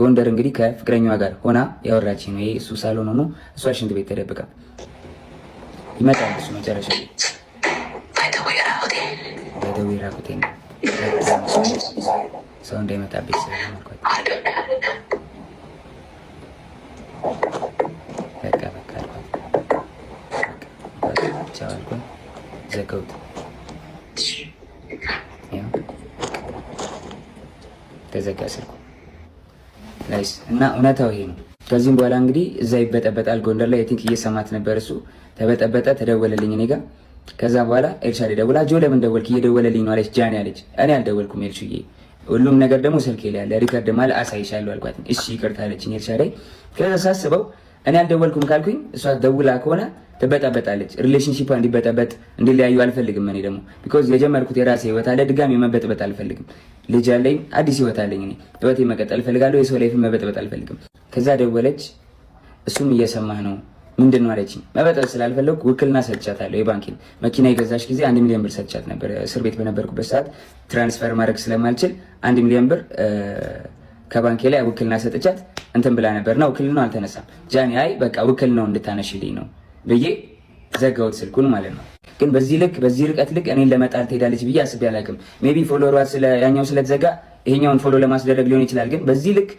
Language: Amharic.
ጎንደር እንግዲህ ከፍቅረኛዋ ጋር ሆና ያወራች ነው። ይሄ እሱ ሳሎን ሆኖ እሷ ሽንት ቤት ተደብቃ ይመጣል። እሱ መጨረሻ በደዌራ ኩቴ ሰው እንዳይመጣብኝ ስለማልኳት በቃ ቻልኩ ዘጋሁት። ተዘጋ ስልኩ ናይስ። እና እውነታው ይሄ ነው። ከዚህም በኋላ እንግዲህ እዛ ይበጠበጣል ጎንደር ላይ ቲንክ እየሰማት ነበር። እሱ ተበጠበጠ፣ ተደወለልኝ እኔ ጋር። ከዛ በኋላ ኤልሻዴ ደውላ ጆ ለምን ደወልክ? እየደወለልኝ ነው አለች ጃኒ አለች። እኔ አልደወልኩም ኤልሹዬ፣ ሁሉም ነገር ደግሞ ስልኬ ላይ ያለ ሪከርድ ማለት አሳይሻለሁ አልኳት። እሺ ይቅርታ አለችኝ ኤልሻዴ። ከዛ ሳስበው እኔ አልደወልኩም ካልኩኝ እሷ ደውላ ከሆነ ትበጣበጣለች። ሪሌሽንሺፕ እንዲበጠበጥ እንዲለያዩ አልፈልግም። እኔ ደግሞ ቢኮዝ የጀመርኩት የራሴ ህይወት አለ፣ ድጋሚ መበጥበጥ አልፈልግም። ልጅ አለኝ፣ አዲስ ህይወት አለኝ። እኔ ህይወቴ መቀጠል እፈልጋለሁ። የሰው ላይፍ መበጥበጥ አልፈልግም። ከዛ ደወለች፣ እሱም እየሰማህ ነው ምንድን ነው አለችኝ። መበጥበጥ ስላልፈለኩ ውክልና ሰጥቻታለሁ። የባንኪን መኪና የገዛች ጊዜ 1 ሚሊዮን ብር ሰጥቻት ነበር። እስር ቤት በነበርኩበት ሰዓት ትራንስፈር ማድረግ ስለማልችል 1 ሚሊዮን ብር ከባንኬ ላይ ውክልና ሰጥቻት እንትን ብላ ነበርና ውክልናው አልተነሳም። ጃኒ አይ በቃ ውክልናው እንድታነሽልኝ ነው ብዬ ዘጋሁት ስልኩን ማለት ነው። ግን በዚህ ልክ በዚህ ርቀት ልክ እኔን ለመጣል ትሄዳለች ብዬ አስቤ አላውቅም። ሜቢ ፎሎወሯ ያኛው ስለተዘጋ ይሄኛውን ፎሎ ለማስደረግ ሊሆን ይችላል። ግን በዚህ ልክ